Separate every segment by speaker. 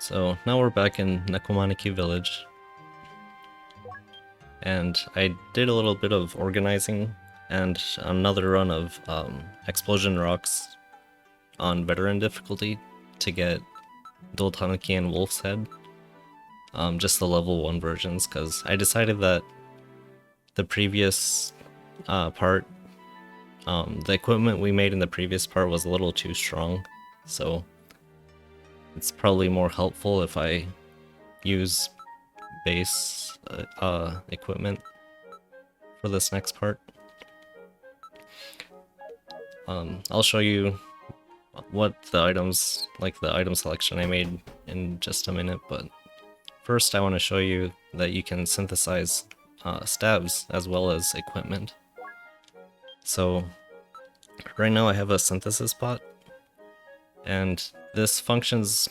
Speaker 1: So now we're back in Nekomaniki village, and I did a little bit of organizing and another run of explosion rocks on veteran difficulty to get Doltanuki and Wolf's Head, just the level 1 versions, because I decided that the previous part, the equipment we made in the previous part was a little too strong, so it's probably more helpful if I use base equipment for this next part. I'll show you what the items, like the item selection I made in just a minute, but first I want to show you that you can synthesize stabs as well as equipment. So right now I have a synthesis pot, and this functions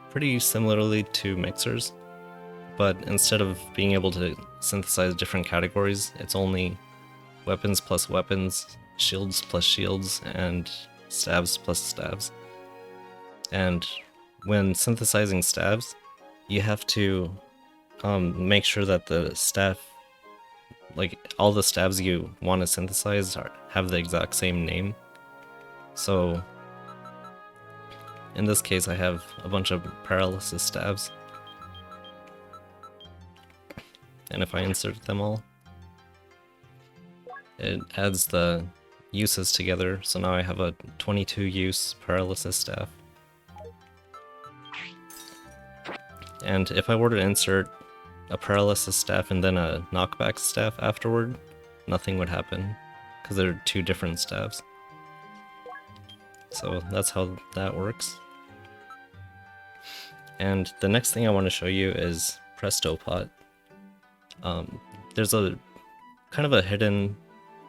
Speaker 1: pretty similarly to mixers, but instead of being able to synthesize different categories, it's only weapons plus weapons, shields plus shields, and stabs plus stabs. And when synthesizing stabs, you have to make sure that the staff, like all the stabs you want to synthesize, have the exact same name. So in this case, I have a bunch of paralysis stabs, and if I insert them all, it adds the uses together, so now I have a 22 use paralysis staff. And if I were to insert a paralysis staff and then a knockback staff afterward, nothing would happen, because they're two different staffs. So that's how that works. And the next thing I want to show you is Presto Pot. There's a kind of a hidden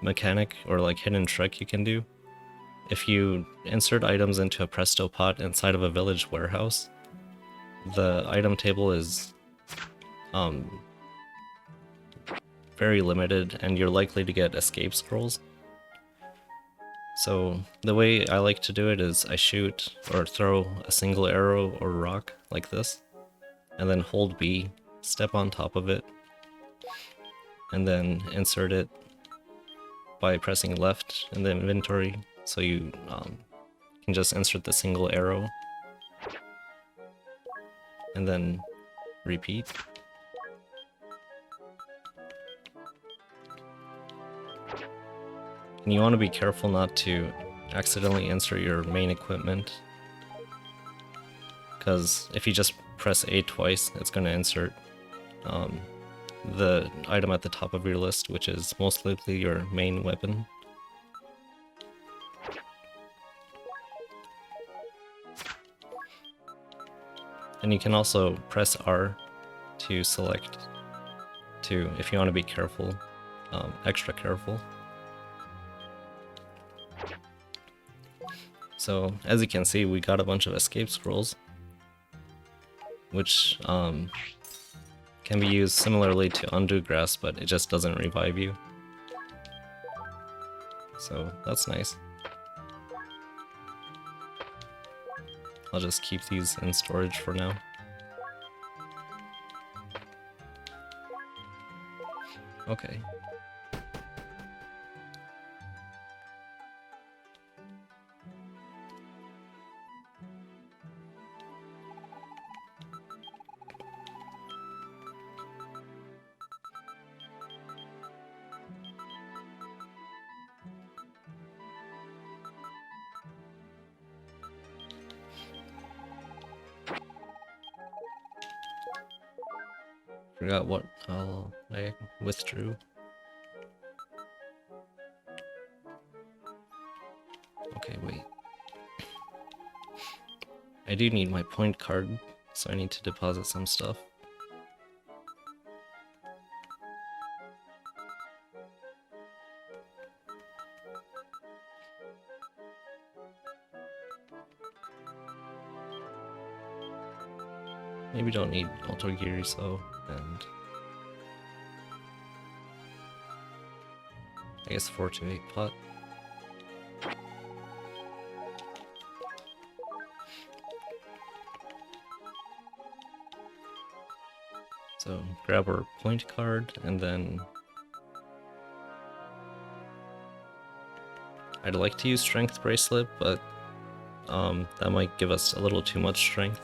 Speaker 1: mechanic, or like hidden trick you can do. If you insert items into a Presto Pot inside of a village warehouse, the item table is very limited, and you're likely to get escape scrolls. So the way I like to do it is I shoot or throw a single arrow or rock like this, and then hold B, step on top of it, and then insert it by pressing left in the inventory, so you can just insert the single arrow and then repeat. And you want to be careful not to accidentally insert your main equipment, because if you just press A twice, it's going to insert the item at the top of your list, which is most likely your main weapon. And you can also press R to select if you want to be careful, extra careful. So as you can see, we got a bunch of escape scrolls, which can be used similarly to undo grass, but it just doesn't revive you. So that's nice. I'll just keep these in storage for now. Okay. Forgot what I withdrew. Okay, wait. I do need my point card, so I need to deposit some stuff. Maybe don't need Autogiri, so, and I guess 4 to 8 pot. So grab our point card, and then I'd like to use Strength Bracelet, but that might give us a little too much strength.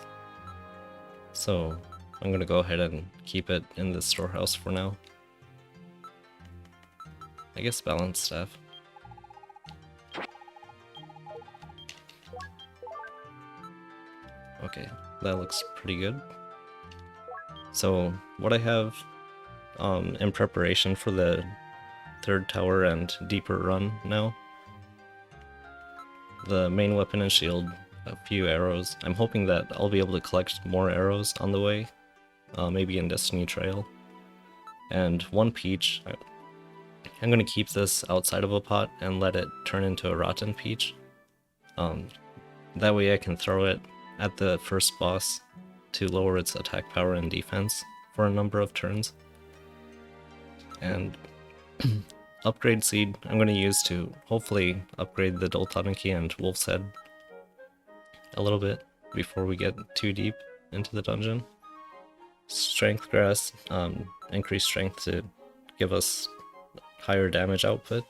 Speaker 1: So I'm gonna go ahead and keep it in the storehouse for now. I guess Balance Staff. Okay, that looks pretty good. So what I have in preparation for the third tower and deeper run now, the main weapon and shield, a few arrows. I'm hoping that I'll be able to collect more arrows on the way, maybe in Destiny Trail. And one peach. I'm going to keep this outside of a pot and let it turn into a rotten peach. That way I can throw it at the first boss to lower its attack power and defense for a number of turns. And upgrade seed I'm going to use to hopefully upgrade the Doltaniki and Wolf's Head a little bit before we get too deep into the dungeon. Strength grass, increased strength to give us higher damage output.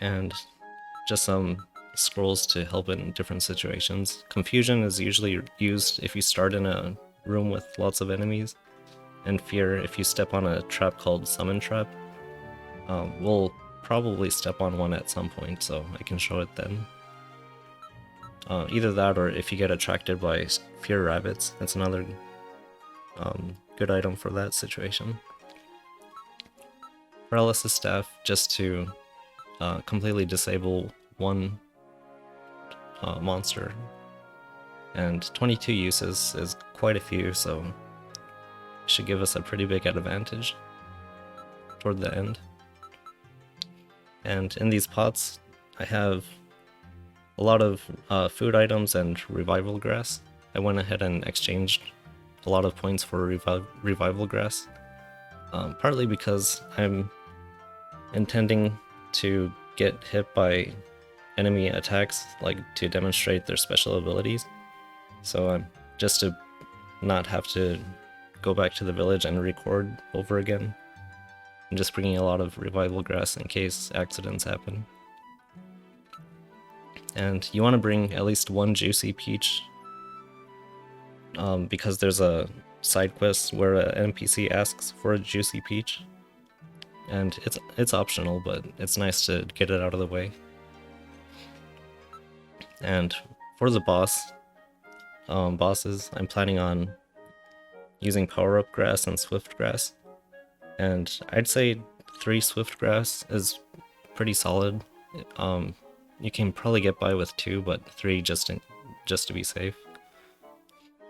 Speaker 1: And just some scrolls to help in different situations. Confusion is usually used if you start in a room with lots of enemies, and fear if you step on a trap called Summon Trap. We'll probably step on one at some point, so I can show it then. Either that, or if you get attracted by fear rabbits, that's another good item for that situation. Paralysis Staff, just to completely disable one monster. And 22 uses is quite a few, so should give us a pretty big advantage toward the end. And in these pots, I have a lot of food items and revival grass. I went ahead and exchanged a lot of points for revival grass, partly because I'm intending to get hit by enemy attacks, like to demonstrate their special abilities. So just to not have to go back to the village and record over again, I'm just bringing a lot of revival grass in case accidents happen. And you want to bring at least one juicy peach, because there's a side quest where an NPC asks for a juicy peach, and it's optional, but it's nice to get it out of the way. And for the bosses, I'm planning on using power-up grass and swift grass, and I'd say 3 swift grass is pretty solid. You can probably get by with 2, but 3 just to be safe.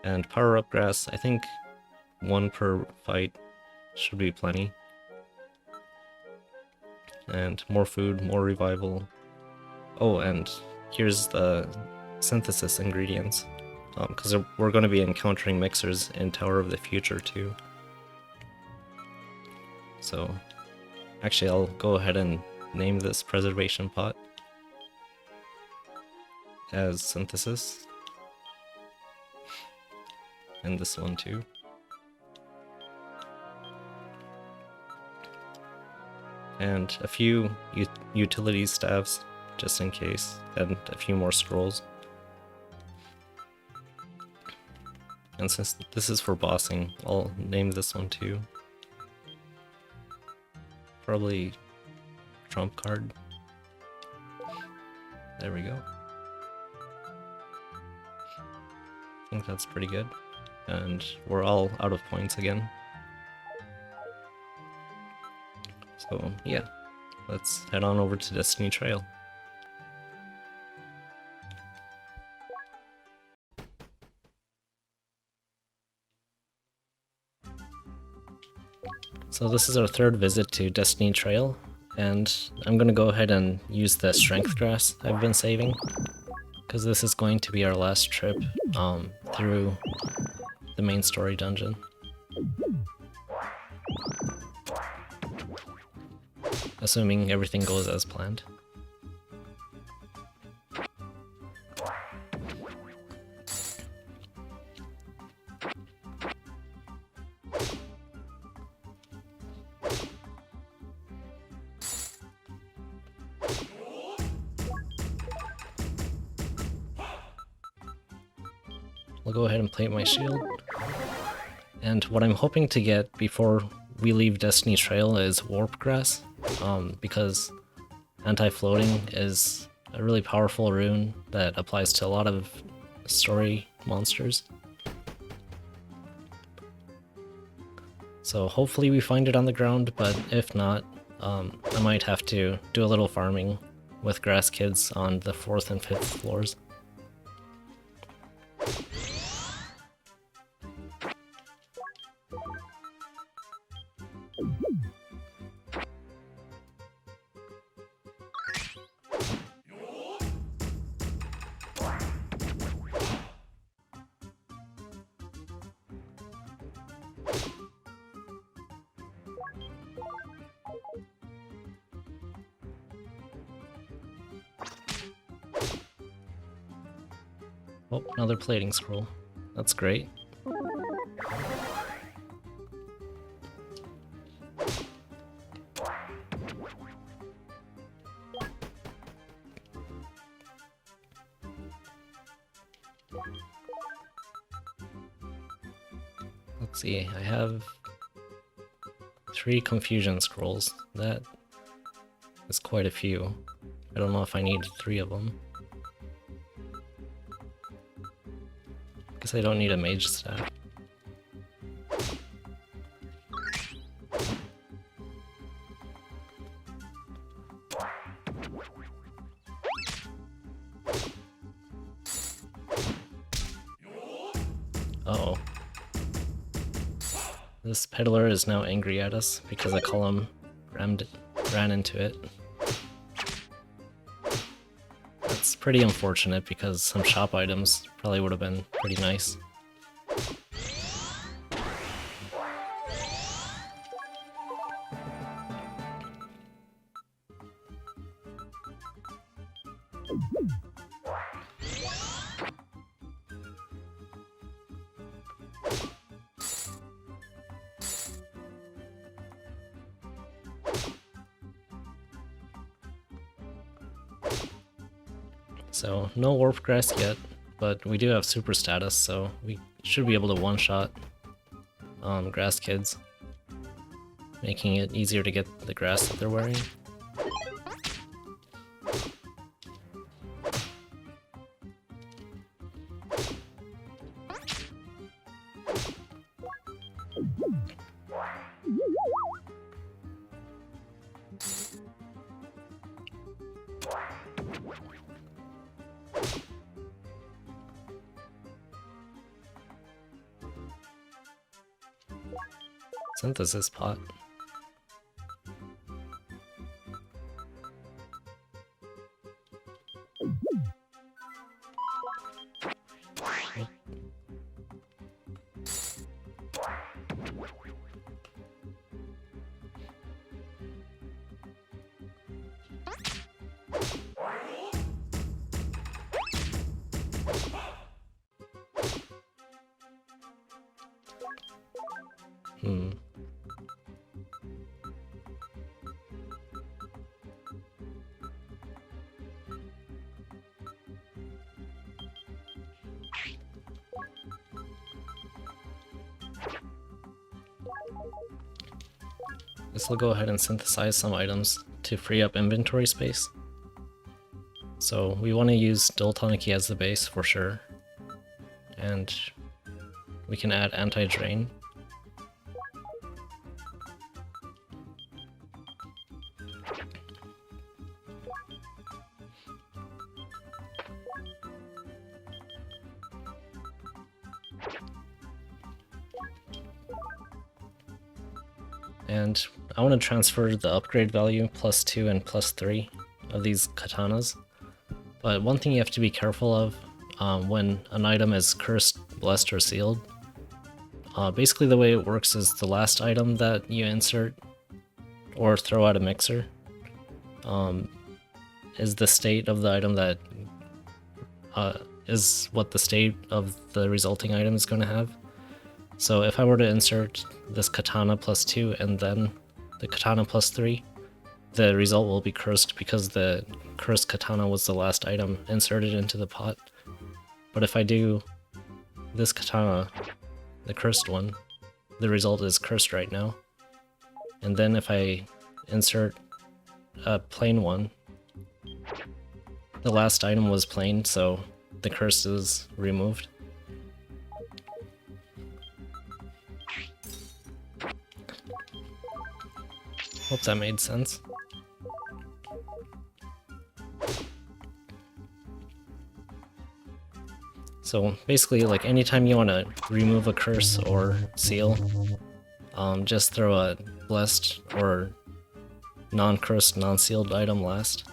Speaker 1: And power-up grass, I think 1 per fight should be plenty. And more food, more revival. Oh, and here's the synthesis ingredients, because we're going to be encountering mixers in Tower of the Future too. So actually I'll go ahead and name this preservation pot as synthesis, and this one too. And a few utility staves just in case, and a few more scrolls. And since this is for bossing, I'll name this one too. Probably trump card. There we go. I think that's pretty good. And we're all out of points again. So yeah, let's head on over to Destiny Trail. So this is our third visit to Destiny Trail, and I'm gonna go ahead and use the strength grass I've been saving, because this is going to be our last trip through the main story dungeon. Assuming everything goes as planned. I'll go ahead and plate my shield. And what I'm hoping to get before we leave Destiny Trail is Warp Grass, because anti-floating is a really powerful rune that applies to a lot of story monsters. So hopefully we find it on the ground, but if not, I might have to do a little farming with grass kids on the 4th and 5th floors. Oh, another plating scroll. That's great. Let's see, I have 3 confusion scrolls. That is quite a few. I don't know if I need 3 of them. Guess I don't need a mage staff. Uh-oh. This peddler is now angry at us because a column ran into it. That's pretty unfortunate because some shop items probably would have been pretty nice. So, no warp grass yet, but we do have super status, so we should be able to one-shot grass kids, making it easier to get the grass that they're wearing. Synthesis pot. This will go ahead and synthesize some items to free up inventory space. So we want to use Doltaniki as the base for sure. And we can add anti-drain. And I want to transfer the upgrade value +2 and +3 of these katanas. But one thing you have to be careful of when an item is cursed, blessed, or sealed. Basically the way it works is the last item that you insert or throw out a mixer is the state of the item that is what the state of the resulting item is going to have. So if I were to insert this katana +2 and then the katana +3, the result will be cursed because the cursed katana was the last item inserted into the pot. But if I do this katana, the cursed one, the result is cursed right now. And then if I insert a plain one, the last item was plain, so the curse is removed. Hope that made sense. So basically, like anytime you want to remove a curse or seal, just throw a blessed or non-cursed, non-sealed item last.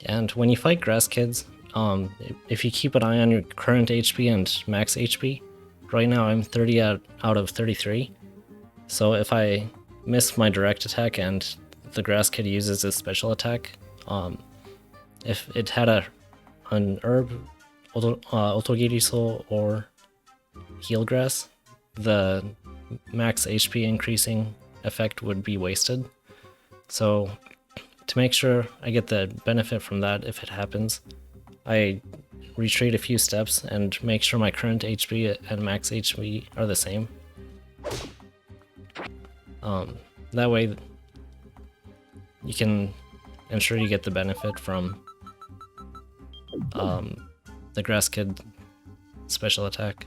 Speaker 1: And when you fight grass kids, if you keep an eye on your current HP and max HP, right now I'm 30 out of 33. So if I miss my direct attack and the grass kid uses his special attack, if it had an herb, Otogiriso or heal grass, the max HP increasing effect would be wasted. So to make sure I get the benefit from that if it happens, I retreat a few steps and make sure my current HP and max HP are the same. That way you can ensure you get the benefit from the grass kid special attack.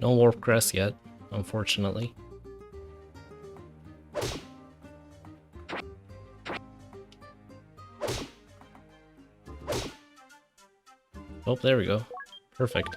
Speaker 1: No warp grass yet, unfortunately. Oh, there we go. Perfect.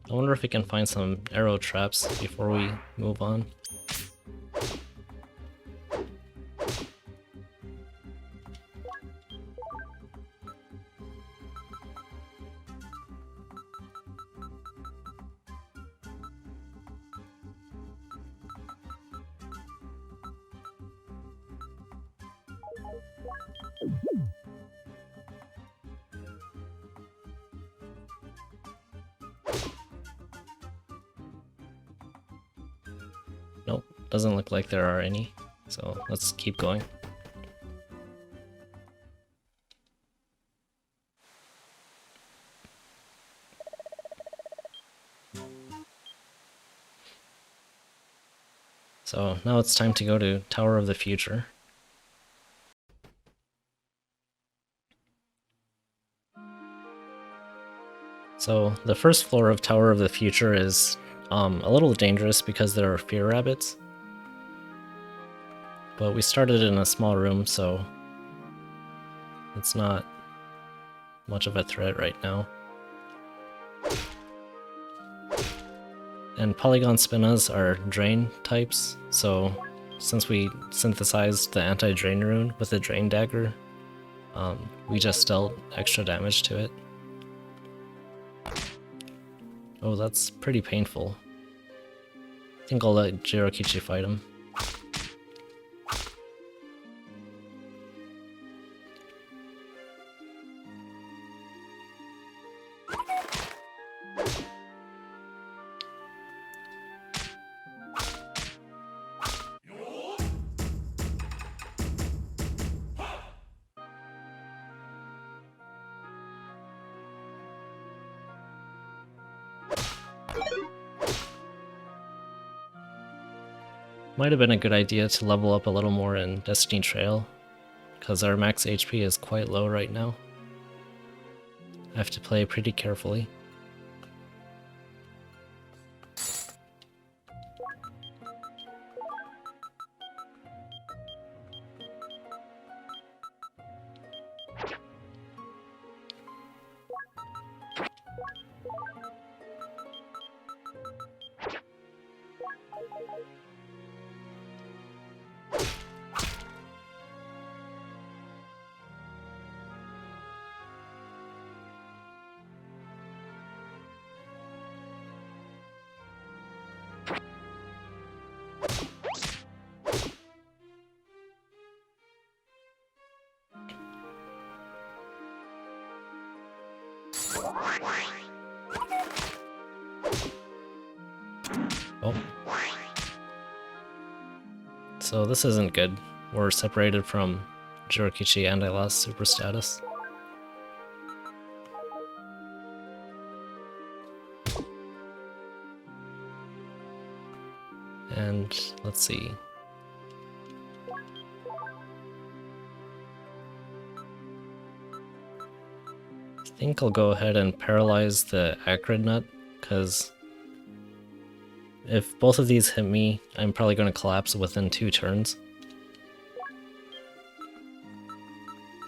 Speaker 1: I wonder if we can find some arrow traps before we move on. Nope, doesn't look like there are any, so let's keep going. So now it's time to go to Tower of the Future. So the first floor of Tower of the Future is a little dangerous because there are fear rabbits. But we started in a small room, so it's not much of a threat right now. And Polygon Spinas are drain types, so since we synthesized the anti-drain rune with the drain dagger, we just dealt extra damage to it. Oh, that's pretty painful. I think I'll let Jirokichi fight him. Might have been a good idea to level up a little more in Destiny Trail, because our max HP is quite low right now. I have to play pretty carefully. Oh. So this isn't good. We're separated from Jirokichi and I lost super status. And let's see. I think I'll go ahead and paralyze the Acrid Nut, because if both of these hit me, I'm probably going to collapse within 2 turns.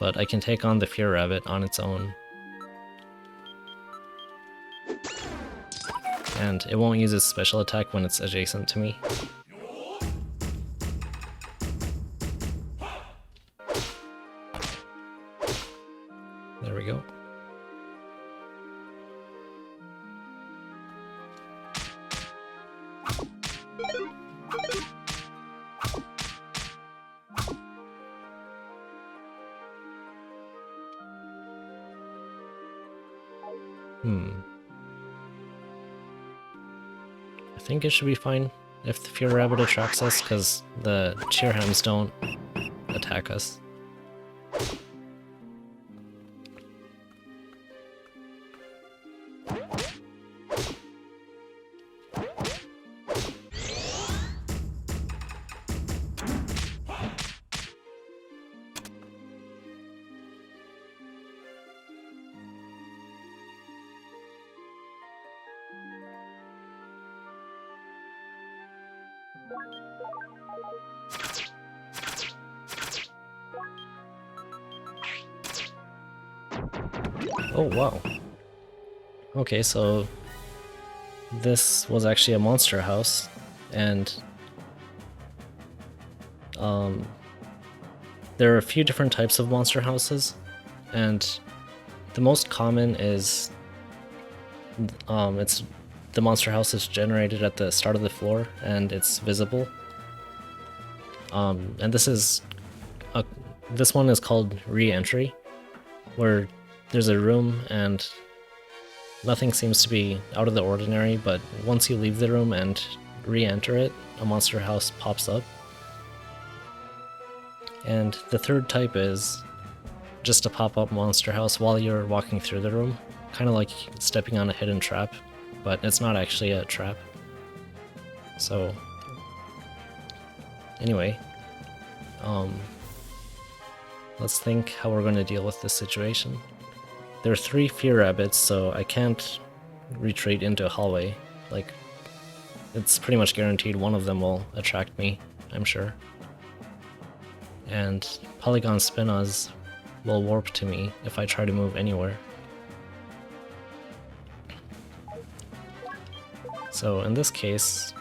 Speaker 1: But I can take on the Fear Rabbit on its own. And it won't use its special attack when it's adjacent to me. There we go. I think it should be fine if the Fear Rabbit attracts us, because the Cheerhams don't attack us. Oh wow. Okay, so this was actually a monster house, and there are a few different types of monster houses, and the most common is it's the monster house is generated at the start of the floor and it's visible. And this one is called re-entry, where there's a room and nothing seems to be out of the ordinary, but once you leave the room and re-enter it, a monster house pops up. And the third type is just a pop-up monster house while you're walking through the room, kind of like stepping on a hidden trap, but it's not actually a trap. So anyway, let's think how we're going to deal with this situation. There are 3 Fear Rabbits, so I can't retreat into a hallway. Like, it's pretty much guaranteed one of them will attract me, I'm sure. And Polygon Spinas will warp to me if I try to move anywhere. So in this case,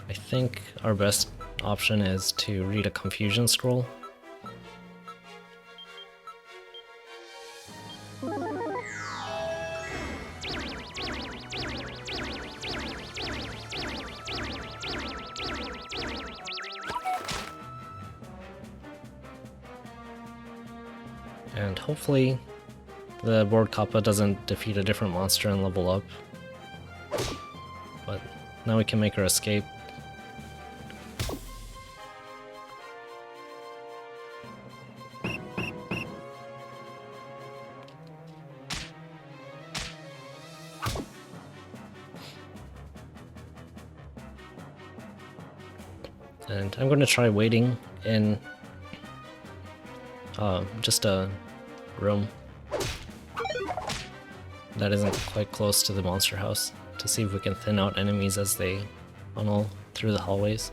Speaker 1: I think our best option is to read a confusion scroll. And hopefully the board kappa doesn't defeat a different monster and level up. But now we can make our escape. And I'm going to try waiting in just a room that isn't quite close to the monster house to see if we can thin out enemies as they funnel through the hallways.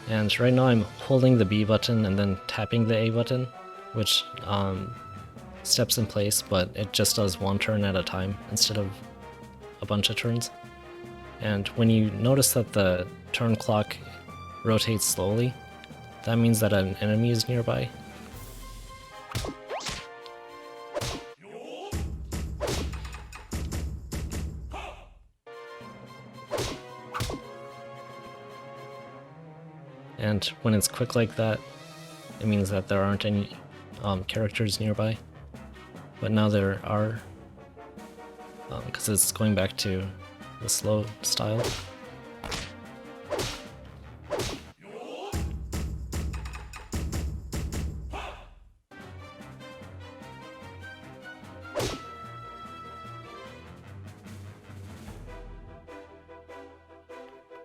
Speaker 1: And right now I'm holding the B button and then tapping the A button, which steps in place, but it just does one turn at a time instead of a bunch of turns. And when you notice that the turn clock rotates slowly, that means that an enemy is nearby. And when it's quick like that, it means that there aren't any characters nearby. But now there are, because it's going back to the slow style.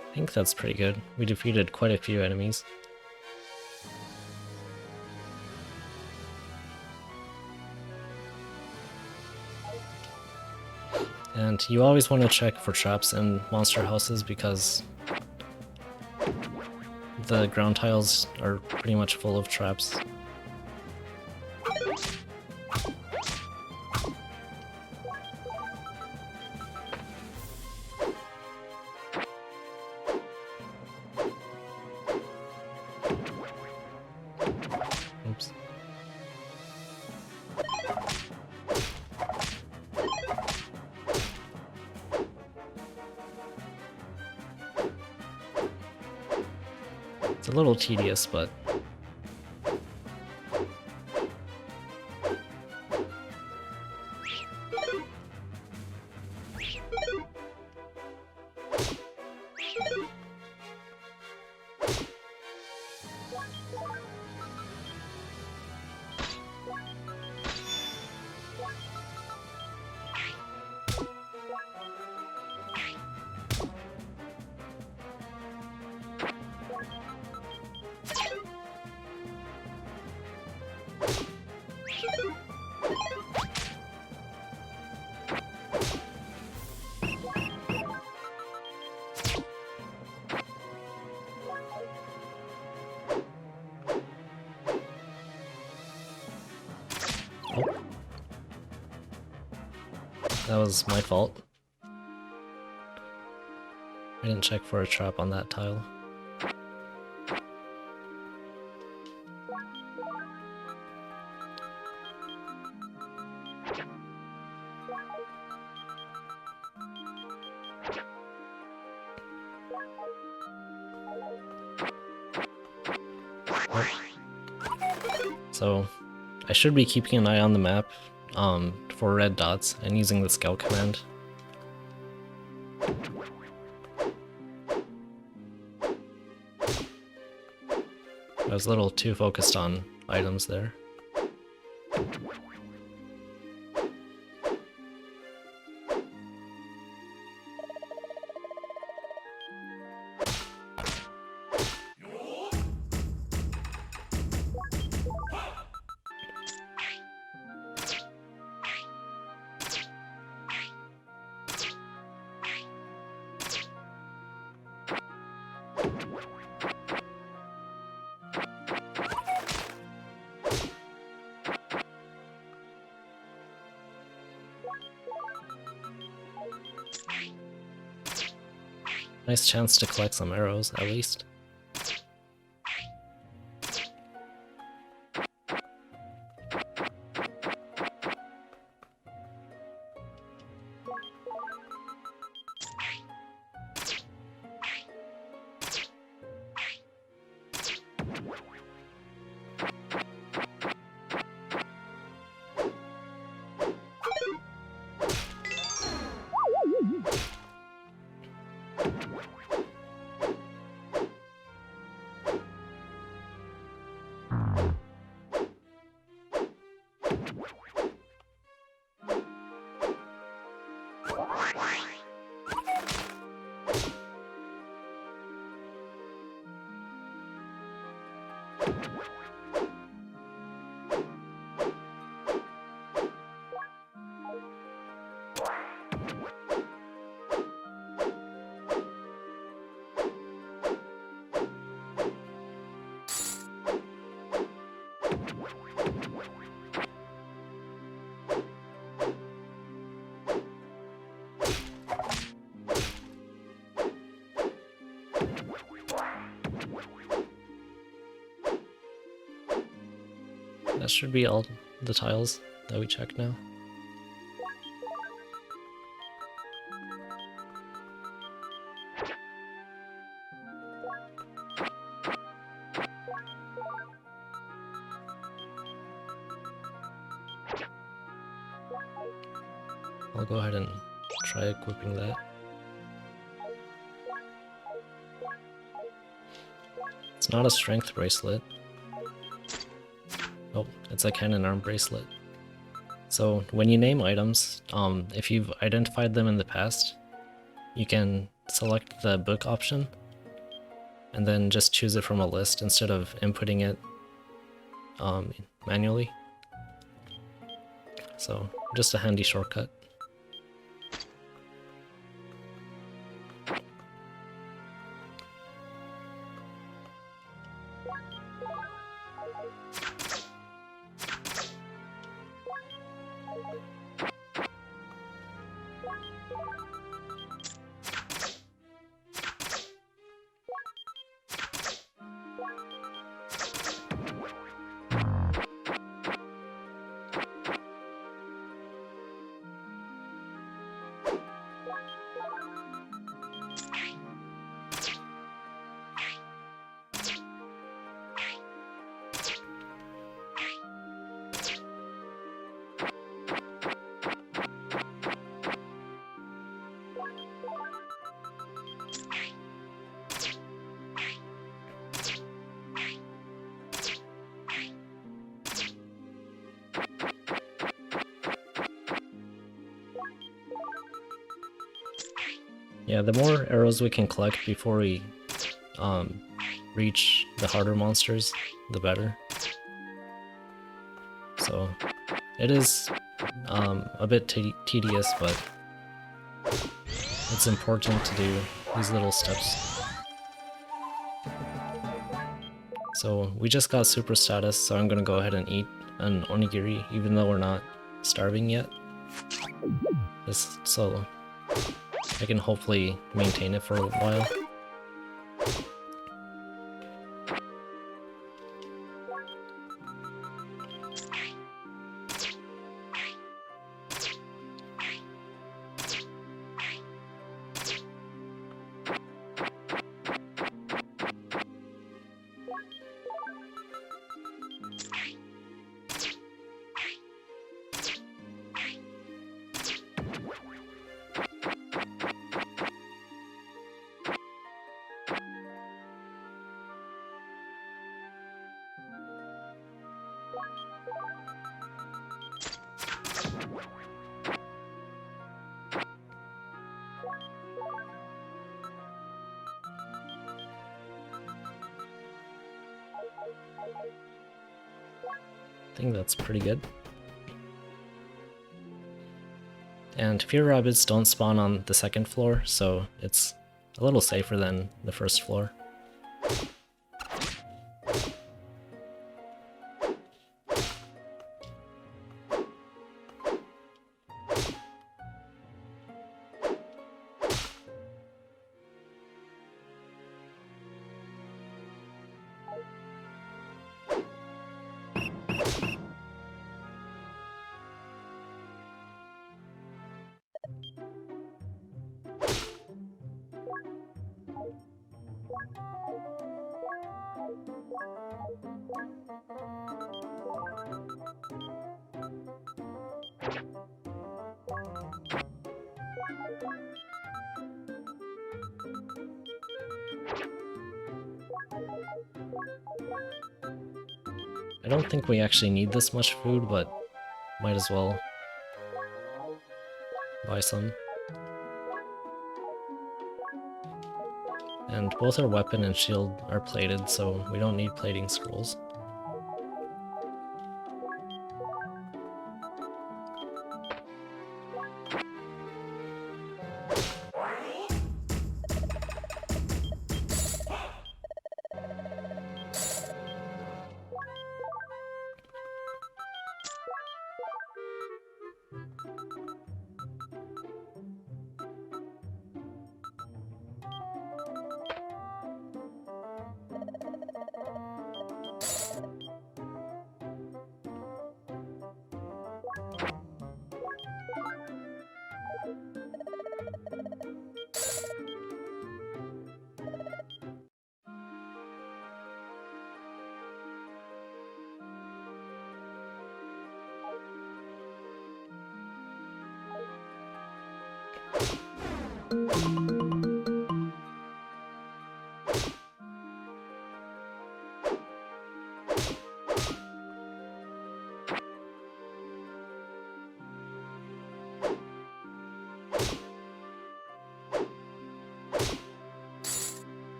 Speaker 1: I think that's pretty good. We defeated quite a few enemies. And you always want to check for traps in monster houses because the ground tiles are pretty much full of traps. Oops. It's a little tedious, but that was my fault. I didn't check for a trap on that tile. So I should be keeping an eye on the map for red dots and using the scout command. I was a little too focused on items there. Nice chance to collect some arrows, at least. That should be all the tiles that we checked now. I'll go ahead and try equipping that. It's not a strength bracelet. Oh, it's a cannon arm bracelet. So when you name items, if you've identified them in the past, you can select the book option and then just choose it from a list instead of inputting it manually. So just a handy shortcut. Yeah, the more arrows we can collect before we reach the harder monsters, the better. So it is a bit tedious, but it's important to do these little steps. So we just got super status, so I'm gonna go ahead and eat an onigiri, even though we're not starving yet. Just so I can hopefully maintain it for a while. I think that's pretty good. And fear rabbits don't spawn on the second floor, so it's a little safer than the first floor. I don't think we actually need this much food, but might as well buy some. And both our weapon and shield are plated, so we don't need plating scrolls.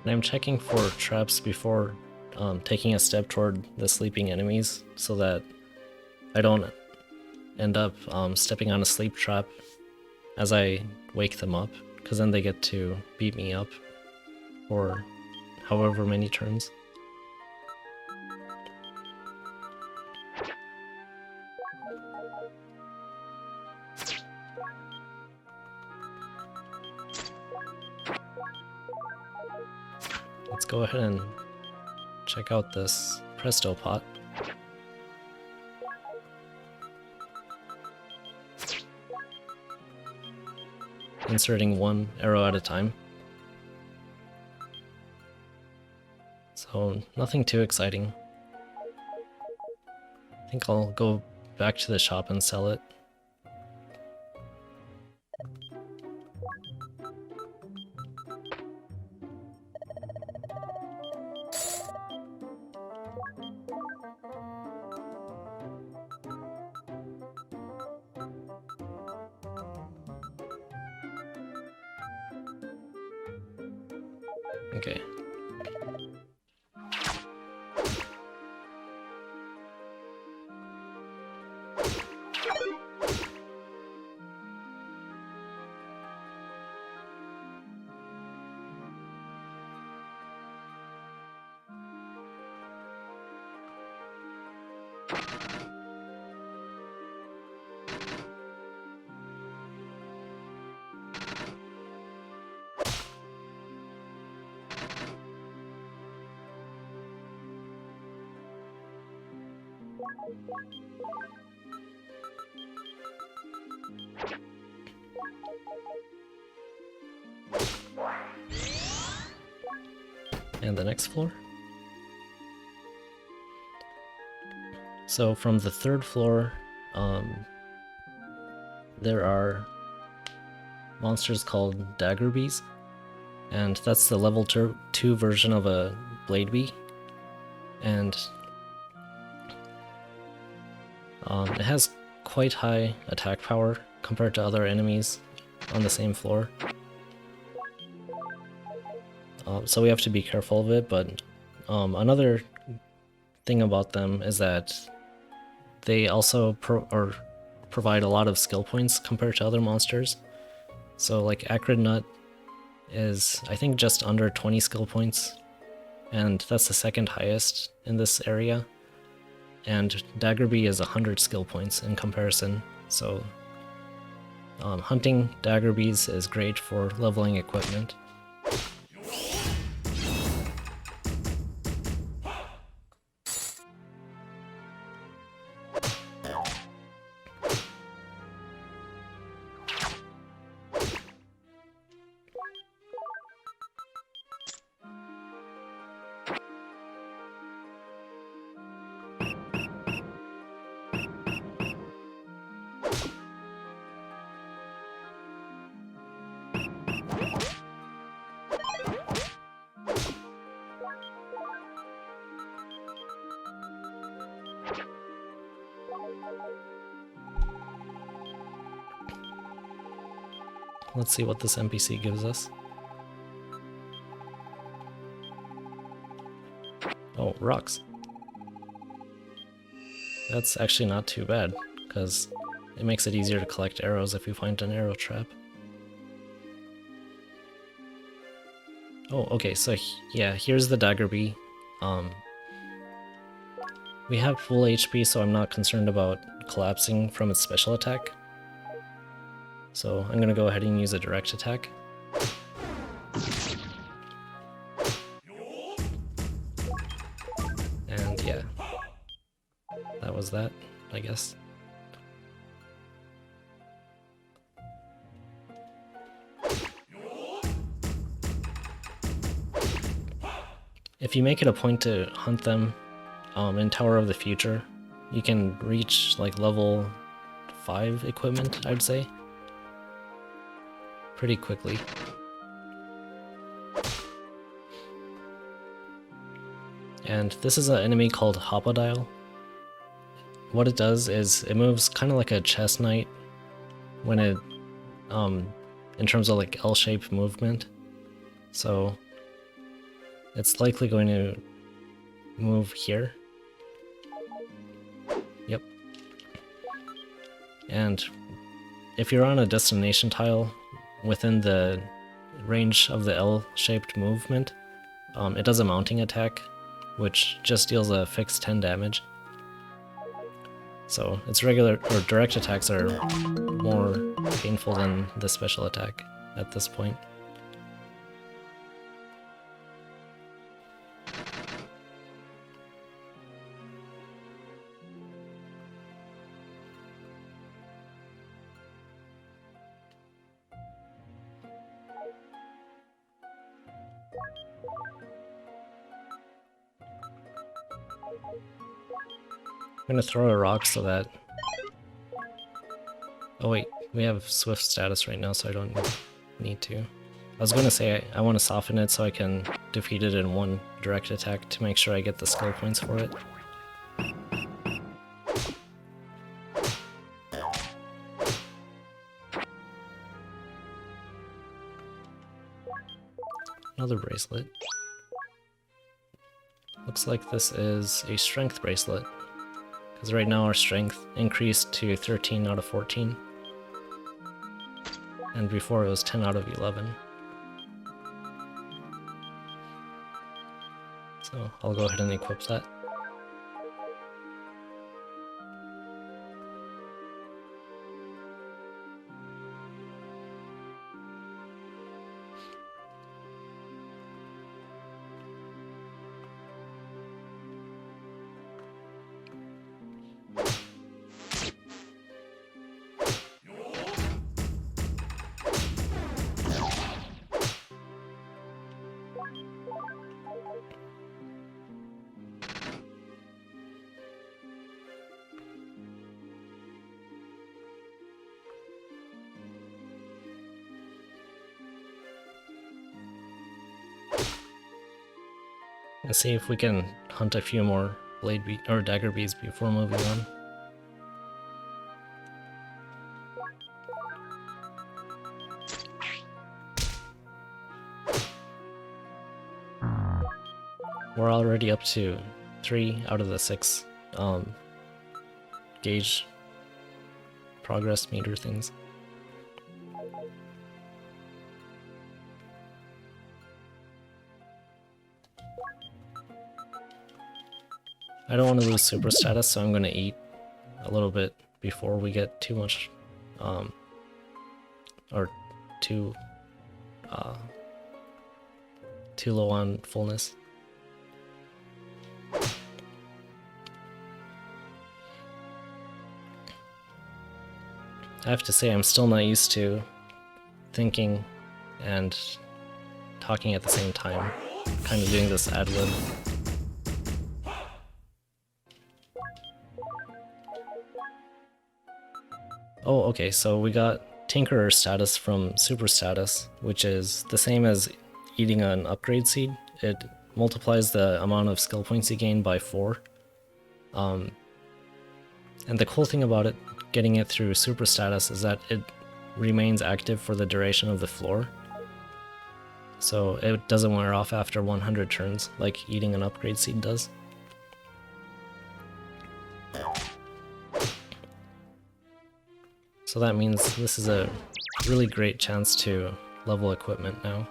Speaker 1: And I'm checking for traps before taking a step toward the sleeping enemies, so that I don't end up stepping on a sleep trap as I wake them up, because then they get to beat me up for however many turns. Let's go ahead and check out this Presto pot. Inserting one arrow at a time. So nothing too exciting. I think I'll go back to the shop and sell it. Okay. And the next floor. So from the third floor, there are monsters called dagger bees, and that's the level 2 version of a blade bee, and it has quite high attack power compared to other enemies on the same floor. So we have to be careful of it, but another thing about them is that they also provide a lot of skill points compared to other monsters. So like Acrid Nut is, I think, just under 20 skill points, and that's the second highest in this area. And Daggerbee is 100 skill points in comparison, so hunting Daggerbees is great for leveling equipment. let's see what this NPC gives us. Oh, rocks. That's actually not too bad, because it makes it easier to collect arrows if you find an arrow trap. Oh, okay, so yeah, here's the dagger bee. We have full HP, so I'm not concerned about collapsing from its special attack. So I'm gonna go ahead and use a direct attack. And yeah, that was that, I guess. If you make it a point to hunt them in Tower of the Future, you can reach like level 5 equipment, I'd say, pretty quickly. And this is an enemy called Hopodile. What it does is it moves kind of like a chess knight when it, in terms of like L-shaped movement. So it's likely going to move here. Yep. And if you're on a destination tile within the range of the L-shaped movement, it does a mounting attack, which just deals a fixed 10 damage. So its regular or direct attacks are more painful than the special attack at this point. I'm gonna throw a rock so that... Oh wait, we have Swift status right now, so I don't need to. I was gonna say I want to soften it so I can defeat it in one direct attack to make sure I get the skill points for it. Another bracelet. Looks like this is a strength bracelet, because right now our strength increased to 13 out of 14, and before it was 10 out of 11. So I'll go ahead and equip that. And see if we can hunt a few more blade bee or dagger bees before moving on. We're already up to 3 out of the 6 gauge progress meter things. I don't want to lose super status, so I'm going to eat a little bit before we get too much, or too low on fullness. I have to say, I'm still not used to thinking and talking at the same time, kind of doing this ad-lib. Oh, okay, so we got Tinkerer status from Super status, which is the same as eating an upgrade seed. It multiplies the amount of skill points you gain by 4. And the cool thing about it, getting it through Super status, is that it remains active for the duration of the floor. So it doesn't wear off after 100 turns, like eating an upgrade seed does. So that means this is a really great chance to level equipment now.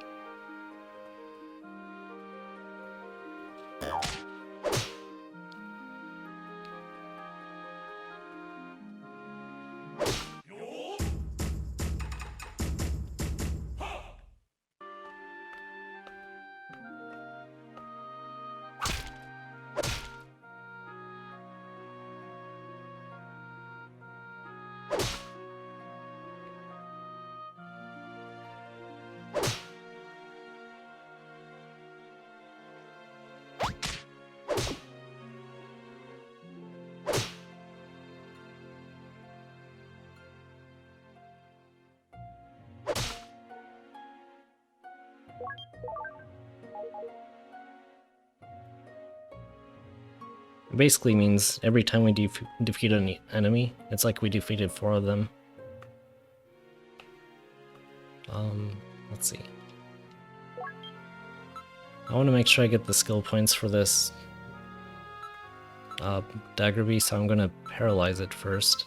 Speaker 1: It basically means every time we defeat an enemy, it's like we defeated 4 of them. Let's see. I want to make sure I get the skill points for this dagger beast, so I'm going to paralyze it first.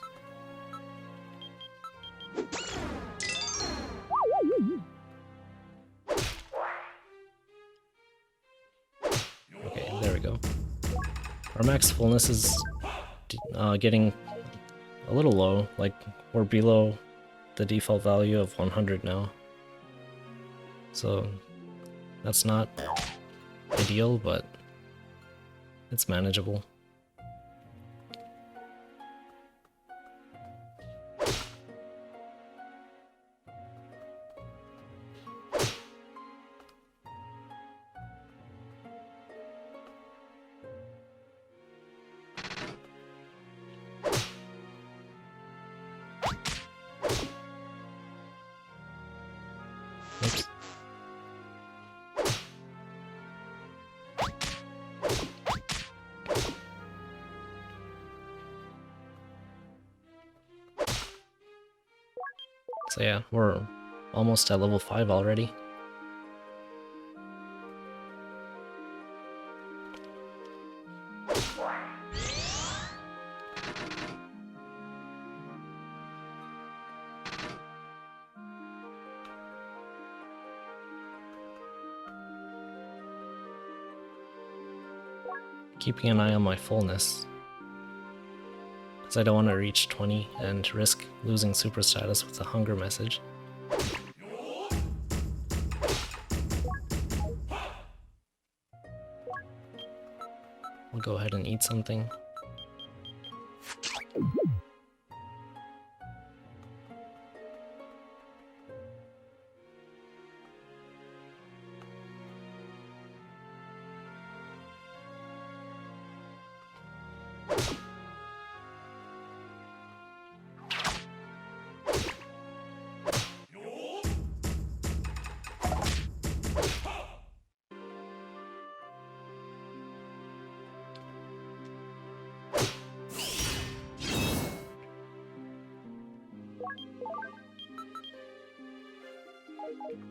Speaker 1: Okay, there we go. Our max fullness is getting a little low, like we're below the default value of 100 now. So that's not ideal, but it's manageable. Oops. So yeah, we're almost at level 5 already. Keeping an eye on my fullness, because I don't want to reach 20 and risk losing super status with a hunger message. We'll go ahead and eat something.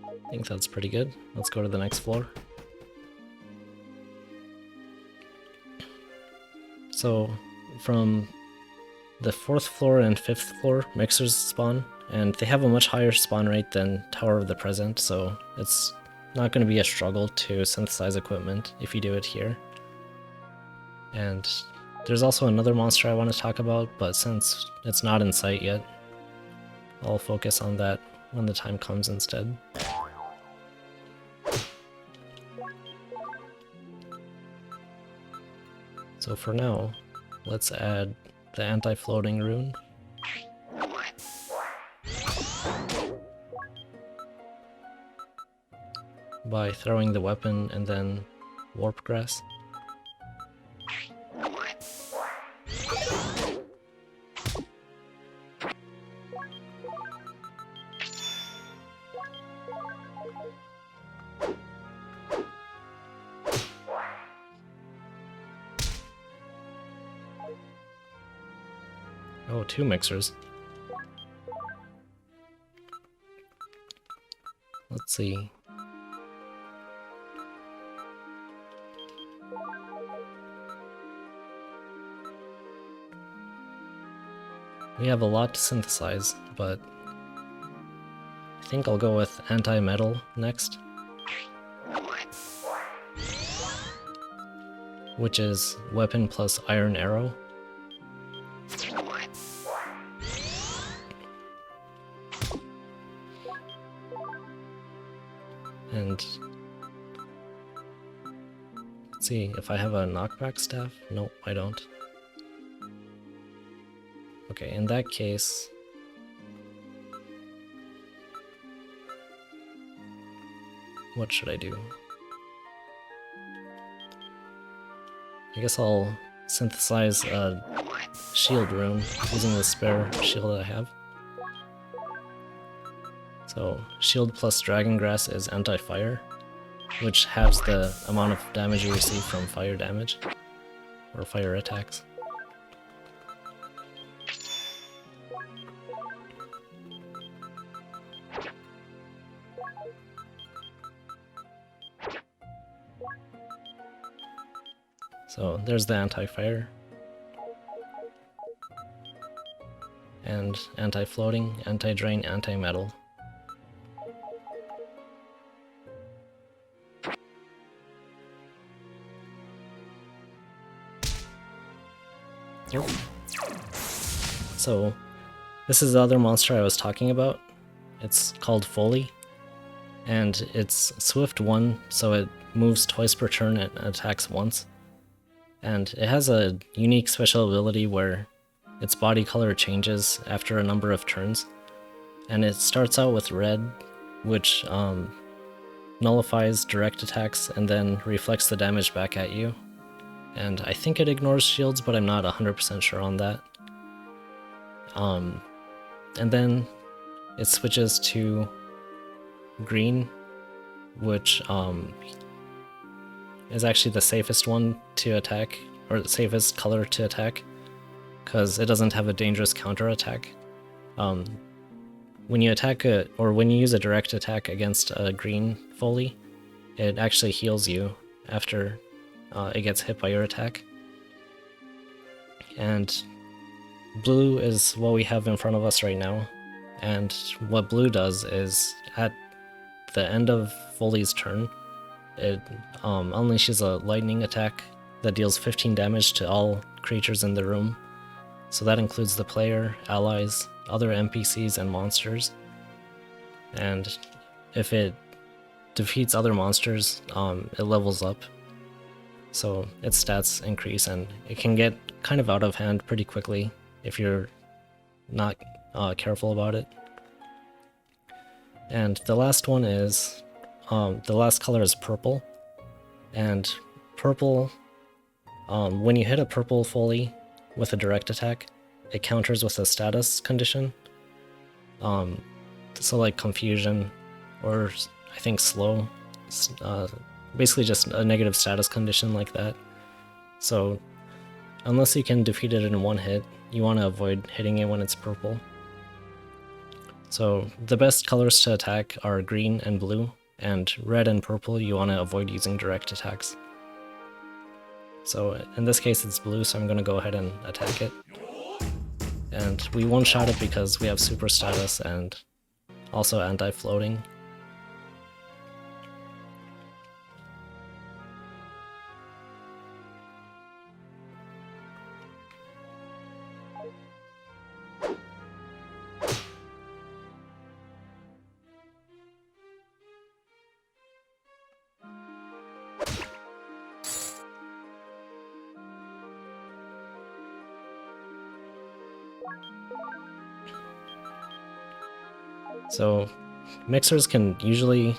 Speaker 1: I think that's pretty good. Let's go to the next floor. So from the 4th floor and 5th floor, mixers spawn, and they have a much higher spawn rate than Tower of the Present, so it's not going to be a struggle to synthesize equipment if you do it here. And there's also another monster I want to talk about, but since it's not in sight yet, I'll focus on that when the time comes instead. So for now, let's add the anti-floating rune. By throwing the weapon and then warp grass. Oh, 2 mixers. let's see. We have a lot to synthesize, but I think I'll go with anti-metal next, which is weapon plus iron arrow. And let's see if I have a knockback staff. Nope, I don't. Okay, in that case, what should I do? I guess I'll synthesize a shield rune using the spare shield I have. So shield plus dragon grass is anti-fire, which halves the amount of damage you receive from fire damage, or fire attacks. So there's the anti-fire. And anti-floating, anti-drain, anti-metal. Yep. So this is the other monster I was talking about. It's called Foley, and it's Swift 1, so it moves twice per turn and attacks once. And it has a unique special ability where its body color changes after a number of turns. And it starts out with red, which nullifies direct attacks and then reflects the damage back at you. And I think it ignores shields, but I'm not 100% sure on that. And then it switches to green, which is actually the safest one to attack, or the safest color to attack, because it doesn't have a dangerous counter attack. When you attack or when you use a direct attack against a green Foley, it actually heals you after it gets hit by your attack. And blue is what we have in front of us right now, and what blue does is at the end of Foley's turn, it unleashes a lightning attack that deals 15 damage to all creatures in the room. So that includes the player, allies, other NPCs, and monsters. And if it defeats other monsters, it levels up. So its stats increase, and it can get kind of out of hand pretty quickly if you're not careful about it. And the last one is, the last color is purple. And purple, when you hit a purple Foley with a direct attack, it counters with a status condition. So like confusion, or I think slow, basically just a negative status condition like that. So unless you can defeat it in one hit, you want to avoid hitting it when it's purple. So the best colors to attack are green and blue, and red and purple you want to avoid using direct attacks. So in this case it's blue, so I'm going to go ahead and attack it. And we one-shot it because we have super status and also anti-floating. So mixers can usually,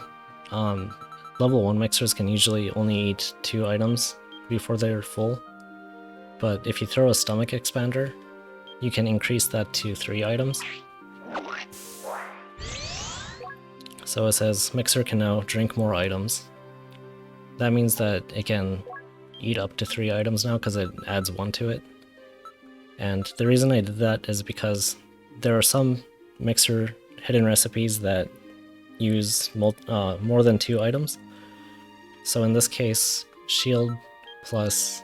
Speaker 1: level 1 mixers can usually only eat 2 items before they're full, but if you throw a stomach expander, you can increase that to 3 items. So it says mixer can now drink more items. That means that it can eat up to 3 items now because it adds 1 to it. And the reason I did that is because there are some mixer hidden recipes that use more than 2 items. So in this case, shield plus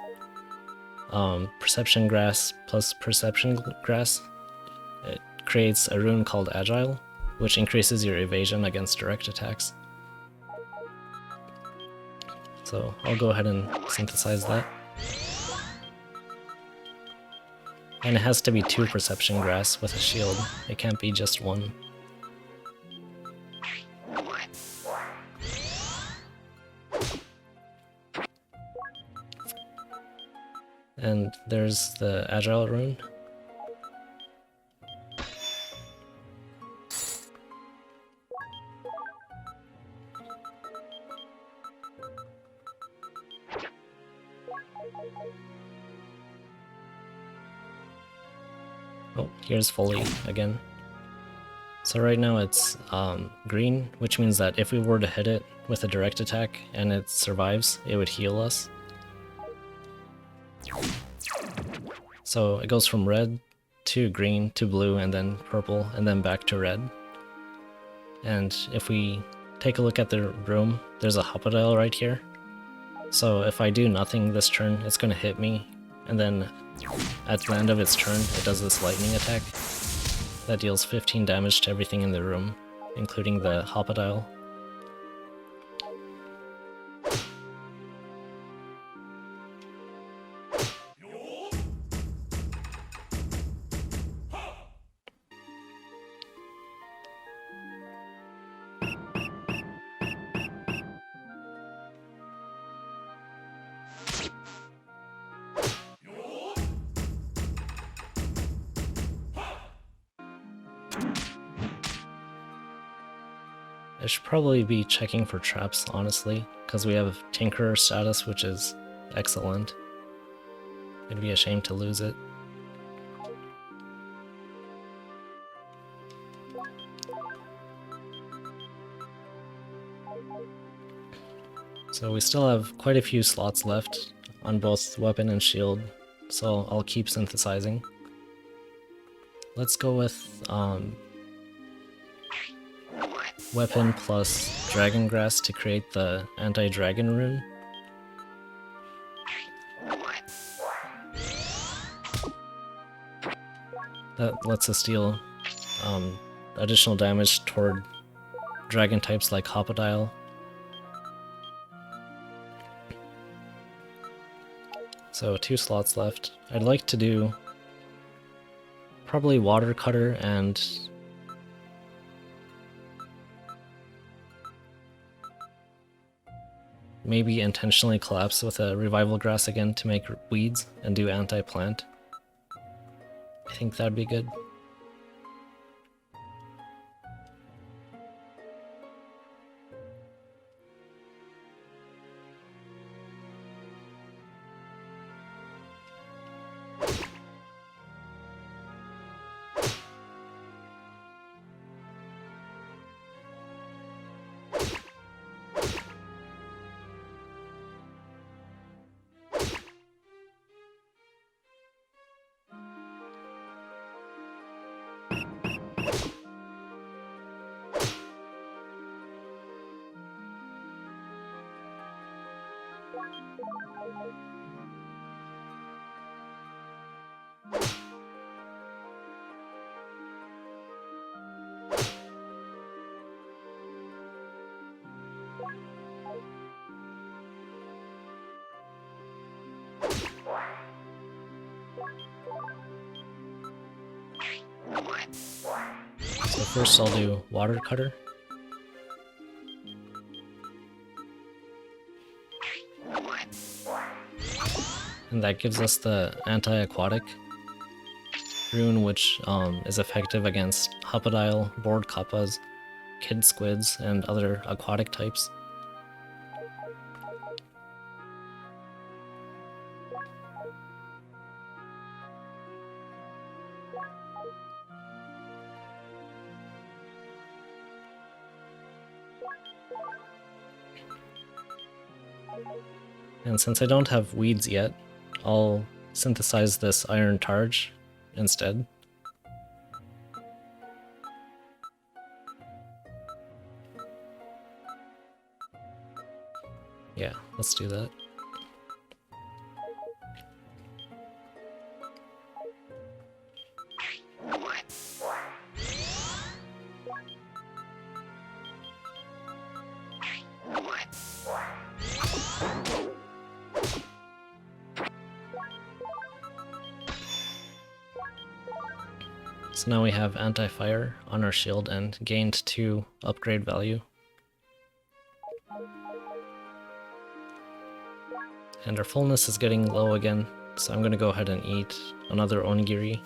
Speaker 1: perception grass plus perception grass, it creates a rune called Agile, which increases your evasion against direct attacks. So I'll go ahead and synthesize that. And it has to be 2 perception grass with a shield, it can't be just 1. And there's the Agile Rune. Oh, here's Foley again. So right now it's green, which means that if we were to hit it with a direct attack and it survives, it would heal us. So it goes from red to green to blue and then purple and then back to red. And if we take a look at the room, there's a Hopadile right here. So if I do nothing this turn, it's going to hit me, and then at the end of its turn, it does this lightning attack that deals 15 damage to everything in the room, including the Hopadile. I should probably be checking for traps, honestly, because we have Tinkerer status, which is excellent. It'd be a shame to lose it. So we still have quite a few slots left on both weapon and shield, so I'll keep synthesizing. Let's go with weapon plus dragon grass to create the anti-dragon rune. That lets us deal additional damage toward dragon types like Hopadile. So 2 slots left. I'd like to do probably Water Cutter and maybe intentionally collapse with a Revival Grass again to make weeds and do anti-plant. I think that'd be good. So first I'll do Water Cutter. And that gives us the anti-aquatic rune, which is effective against Hopadile, Board Kappas, Kid Squids, and other aquatic types. And since I don't have weeds yet, I'll synthesize this Iron Targe instead. Yeah, let's do that. So now we have anti-fire on our shield and gained 2 upgrade value. And our fullness is getting low again, so I'm gonna go ahead and eat another onigiri.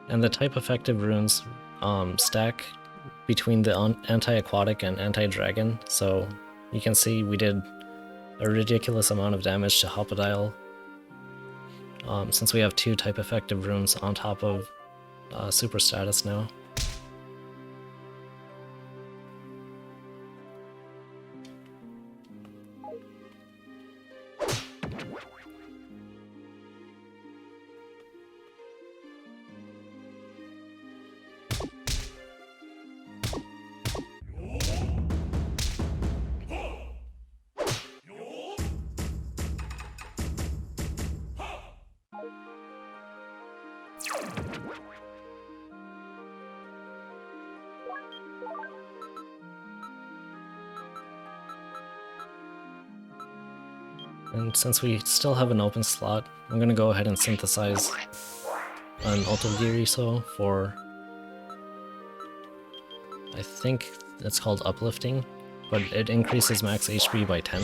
Speaker 1: And the type effective runes stack between the anti-aquatic and anti-dragon, so you can see we did a ridiculous amount of damage to Hopadile since we have 2 type effective runes on top of super status now. And since we still have an open slot, I'm gonna go ahead and synthesize an Otogiri for, I think it's called Uplifting, but it increases max HP by 10.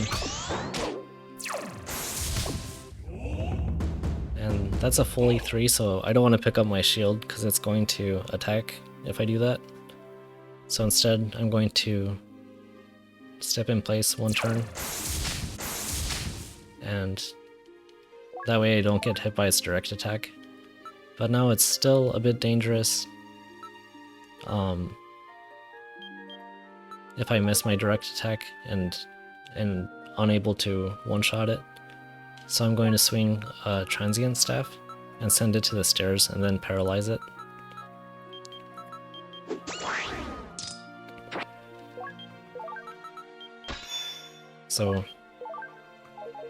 Speaker 1: And that's a fully 3, so I don't want to pick up my shield because it's going to attack if I do that. So instead, I'm going to step in place 1 turn. And that way I don't get hit by its direct attack. But now it's still a bit dangerous if I miss my direct attack and unable to one-shot it. So I'm going to swing a transient staff and send it to the stairs and then paralyze it. So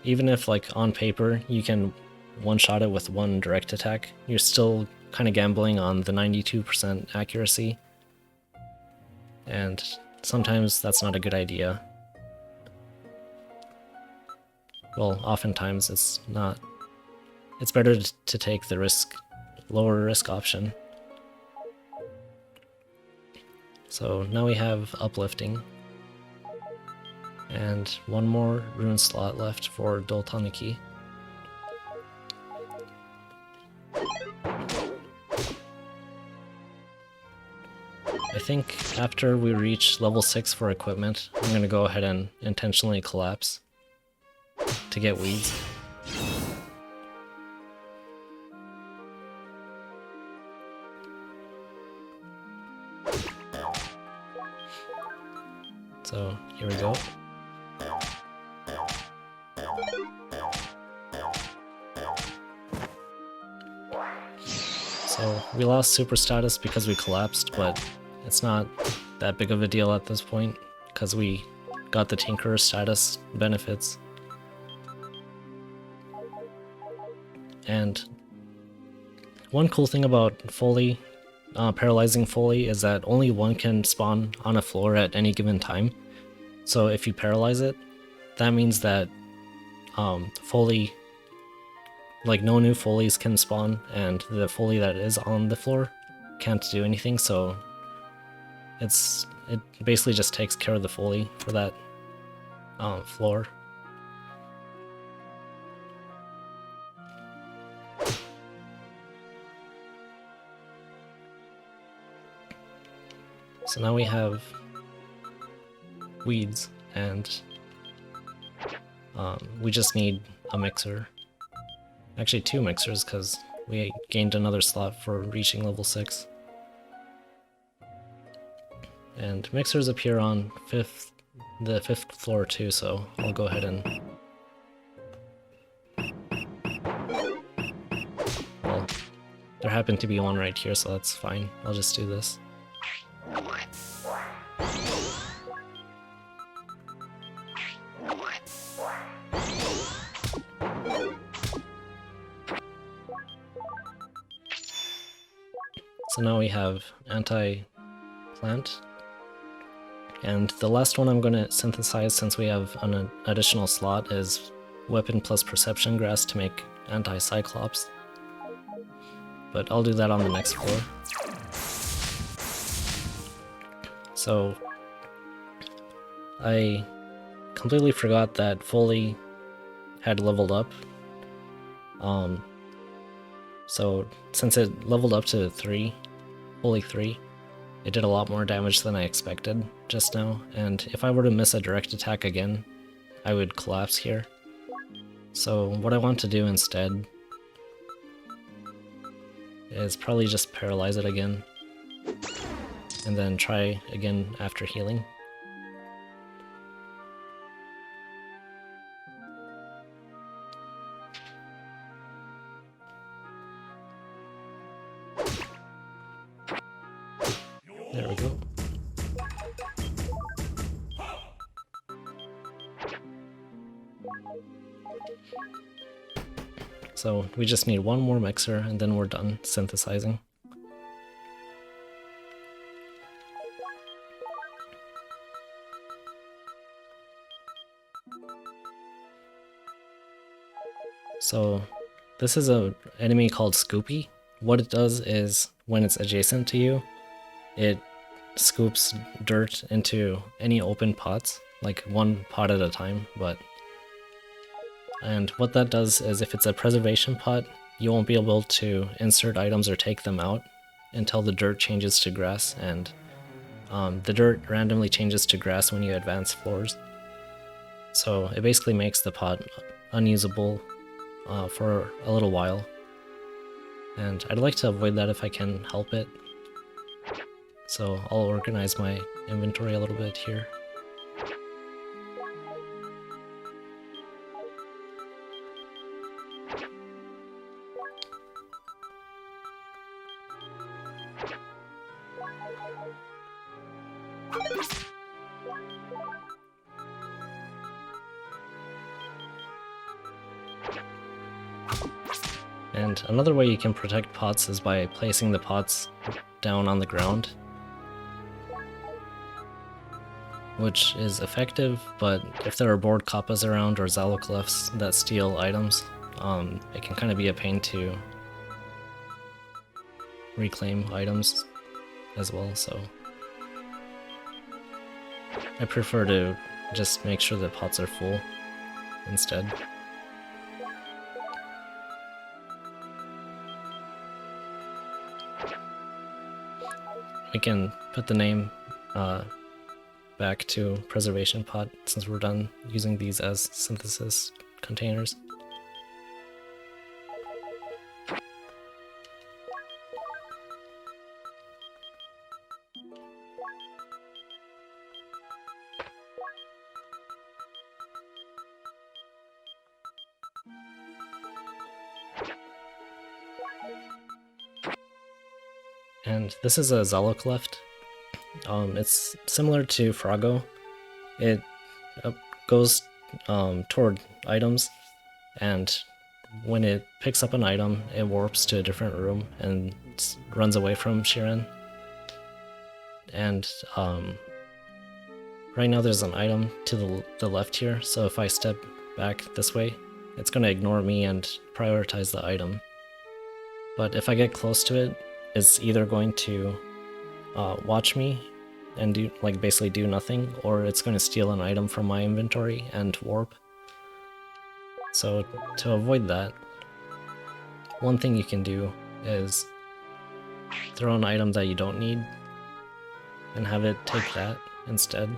Speaker 1: even if, like, on paper you can one-shot it with 1 direct attack, you're still kind of gambling on the 92% accuracy. And sometimes that's not a good idea. Well, oftentimes it's not. It's better to take the lower risk option. So now we have Uplifting. And 1 more rune slot left for Doltaniki. I think after we reach level 6 for equipment, I'm going to go ahead and intentionally collapse to get weeds. So here we go. So we lost super status because we collapsed, but it's not that big of a deal at this point because we got the Tinkerer status benefits. And one cool thing about Foley, paralyzing Foley, is that only 1 can spawn on a floor at any given time. So if you paralyze it, that means that Foley, like, no new Foleys can spawn, and the Foley that is on the floor can't do anything, so it basically just takes care of the Foley for that floor. So now we have weeds, and we just need a mixer. Actually 2 mixers, because we gained another slot for reaching level 6. And mixers appear on the fifth floor too, so I'll go ahead and... Well, there happened to be one right here, so that's fine. I'll just do this. So now we have anti-plant. And the last one I'm going to synthesize, since we have an additional slot, is weapon plus perception grass to make anti-cyclops. But I'll do that on the next floor. So I completely forgot that Foley had leveled up. So since it leveled up to 3, Foley 3, it did a lot more damage than I expected just now, and if I were to miss a direct attack again, I would collapse here. So what I want to do instead is probably just paralyze it again, and then try again after healing. There we go. So we just need one more mixer and then we're done synthesizing. So this is an enemy called Scoopy. What it does is when it's adjacent to you, it scoops dirt into any open pots, like one pot at a time, and what that does is if it's a preservation pot, you won't be able to insert items or take them out until the dirt changes to grass, and the dirt randomly changes to grass when you advance floors. So it basically makes the pot unusable for a little while, and I'd like to avoid that if I can help it. So I'll organize my inventory a little bit here. And another way you can protect pots is by placing the pots down on the ground, which is effective, but if there are bored kappas around or Zaloclefs that steal items, it can kind of be a pain to reclaim items as well, so I prefer to just make sure the pots are full instead. We can put the name back to preservation pot since we're done using these as synthesis containers. And this is a Zalocleft. It's similar to Frago. It goes toward items, and when it picks up an item, it warps to a different room and runs away from Shiren. And right now there's an item to the left here, so if I step back this way, it's going to ignore me and prioritize the item. But if I get close to it, it's either going to watch me and do basically do nothing, or it's going to steal an item from my inventory and warp. So to avoid that, one thing you can do is throw an item that you don't need and have it take that instead.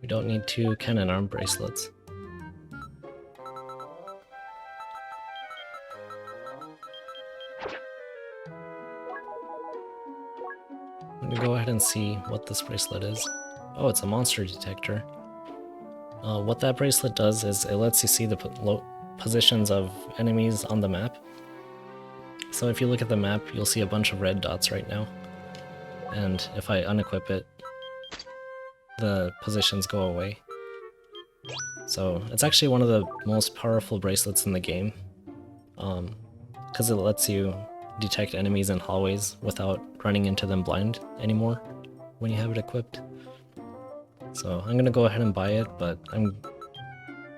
Speaker 1: We don't need 2 cannon arm bracelets. I'm gonna go ahead and see what this bracelet is. Oh, it's a monster detector. What that bracelet does is it lets you see the positions of enemies on the map. So if you look at the map, you'll see a bunch of red dots right now. And if I unequip it, the positions go away. So it's actually one of the most powerful bracelets in the game, because it lets you detect enemies in hallways without running into them blind anymore when you have it equipped. So I'm gonna go ahead and buy it, but I'm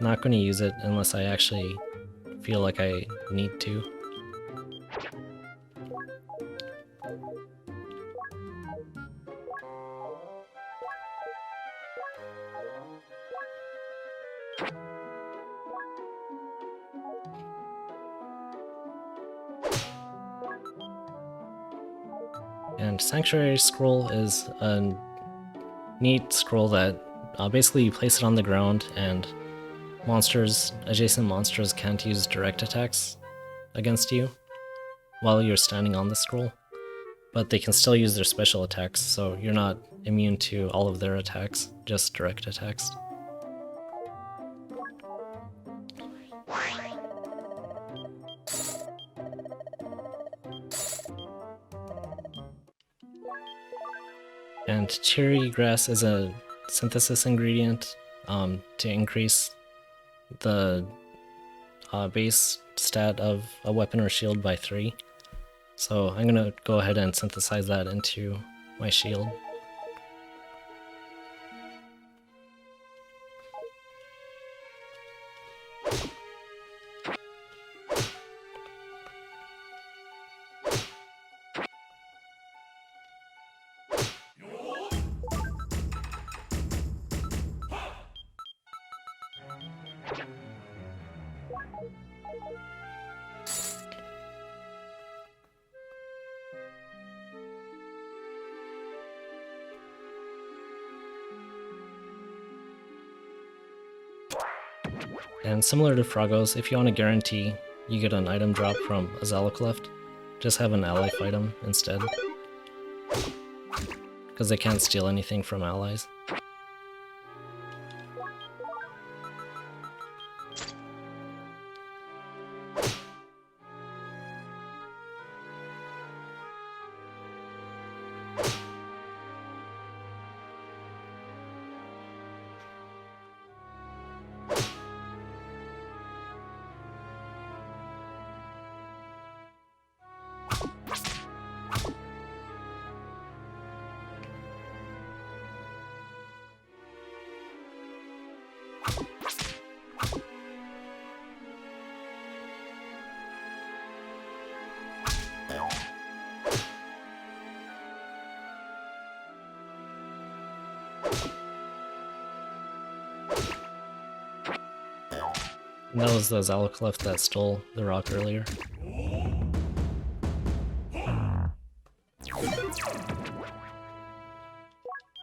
Speaker 1: not gonna use it unless I actually feel like I need to. And Sanctuary Scroll is a neat scroll that basically you place it on the ground and adjacent monsters can't use direct attacks against you while you're standing on the scroll, but they can still use their special attacks, so you're not immune to all of their attacks, just direct attacks. And cherry grass is a synthesis ingredient to increase the base stat of a weapon or shield by 3. So I'm gonna go ahead and synthesize that into my shield. And similar to Frogos, if you want to guarantee you get an item drop from a Zalocleft, just have an ally fight them instead. Because they can't steal anything from allies. And that was the Zalocleft that stole the rock earlier.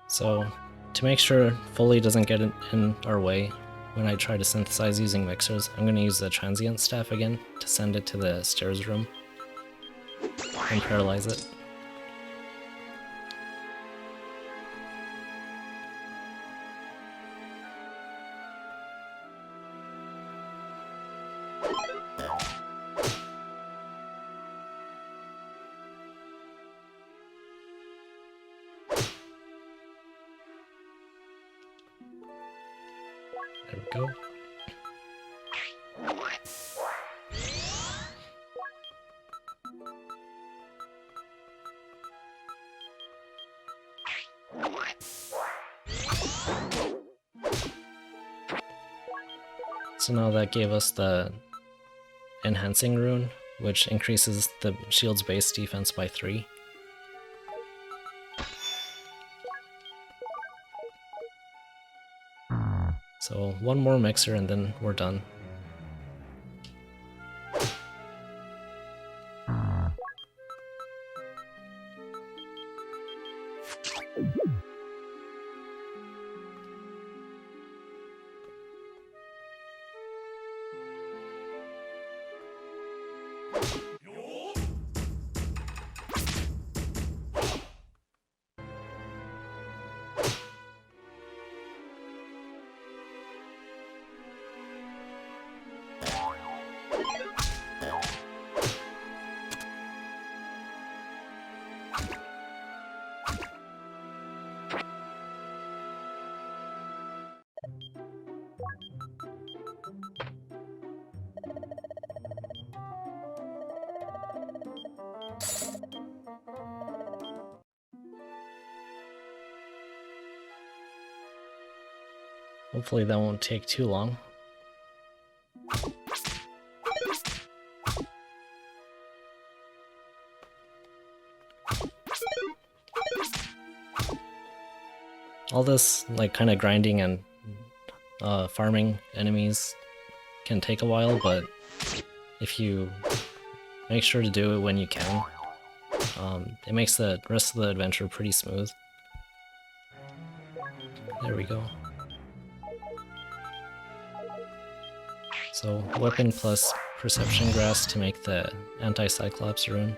Speaker 1: So, to make sure Foley doesn't get in our way when I try to synthesize using mixers, I'm going to use the transient staff again to send it to the stairs room and paralyze it. There we go. So now that gave us the Enhancing Rune, which increases the shield's base defense by 3. So one more mixer and then we're done. Hopefully that won't take too long. All this like kind of grinding and farming enemies can take a while, but if you make sure to do it when you can, it makes the rest of the adventure pretty smooth. There we go. So weapon plus perception grass to make the anti-cyclops rune.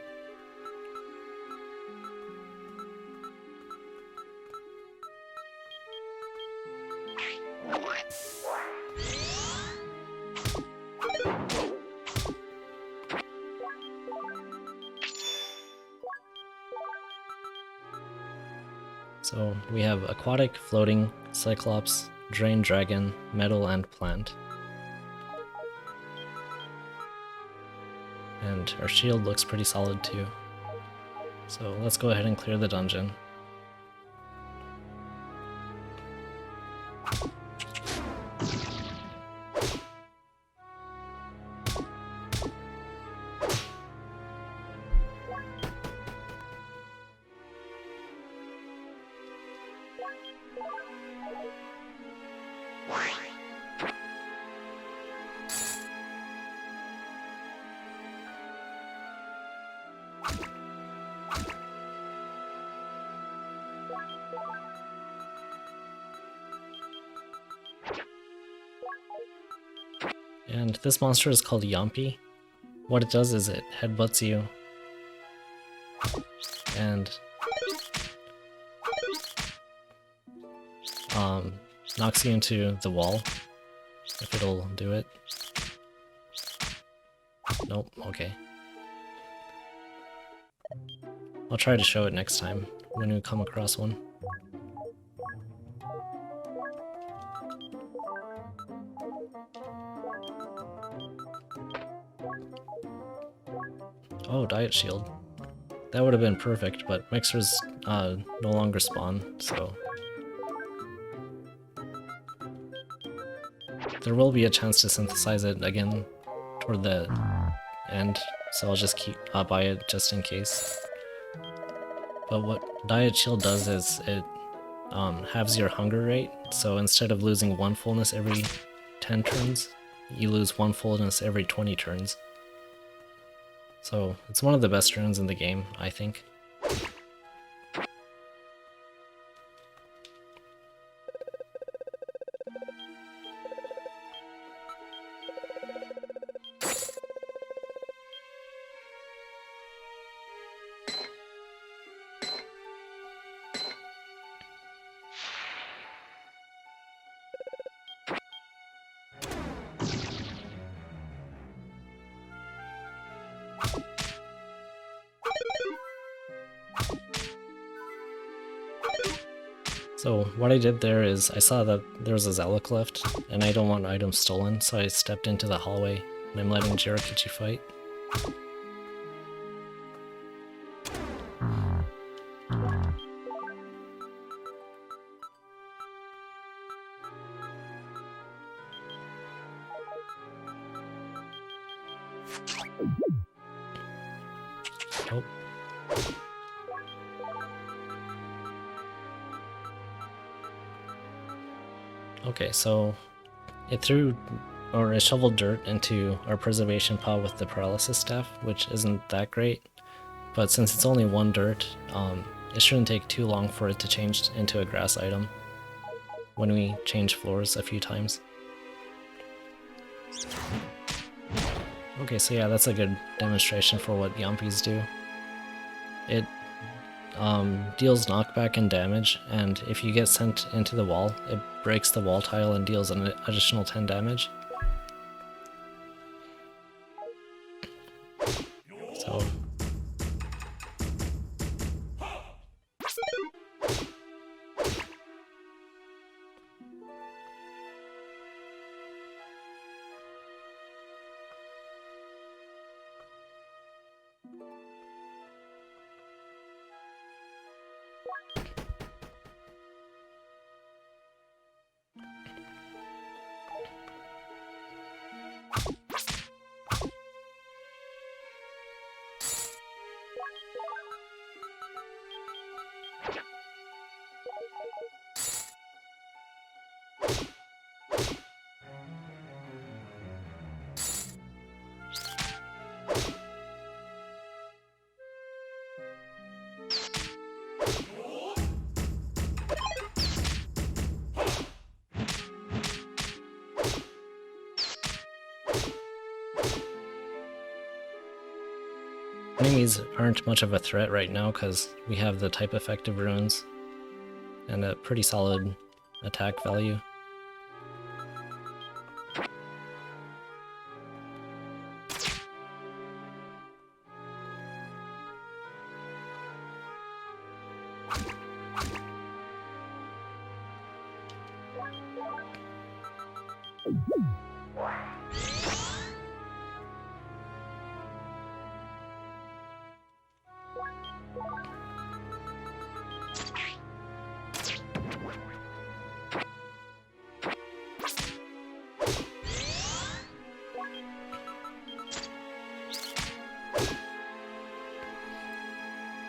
Speaker 1: So we have aquatic, floating, cyclops, drain dragon, metal, and plant. And our shield looks pretty solid too. So let's go ahead and clear the dungeon. And this monster is called Yompi. What it does is it headbutts you and knocks you into the wall, if it'll do it. Nope, okay. I'll try to show it next time when we come across one. Oh, Diet Shield. That would have been perfect, but mixers no longer spawn, so... There will be a chance to synthesize it again toward the end, so I'll just keep buy it just in case. But what Diet Shield does is it halves your hunger rate, so instead of losing 1 fullness every 10 turns, you lose 1 fullness every 20 turns. So it's one of the best runes in the game, I think. So what I did there is I saw that there was a Zalak left, and I don't want items stolen, so I stepped into the hallway, and I'm letting Jirakichi fight. Oh. Okay, so it shoveled dirt into our preservation pile with the paralysis staff, which isn't that great. But since it's only one dirt, it shouldn't take too long for it to change into a grass item when we change floors a few times. Okay, so yeah, that's a good demonstration for what Yampies do. It deals knockback and damage, and if you get sent into the wall, it breaks the wall tile and deals an additional 10 damage. So... enemies aren't much of a threat right now because we have the type effective runes and a pretty solid attack value.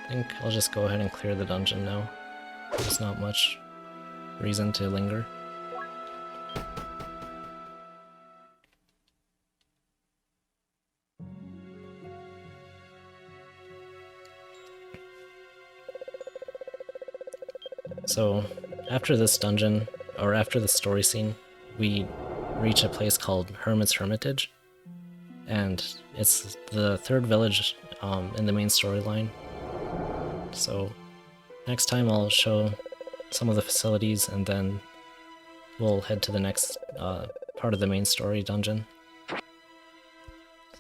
Speaker 1: I think I'll just go ahead and clear the dungeon now. There's not much reason to linger. So, after this dungeon, or after the story scene, we reach a place called Herman's Hermitage, and it's the third village in the main storyline. So next time I'll show some of the facilities, and then we'll head to the next part of the main story dungeon.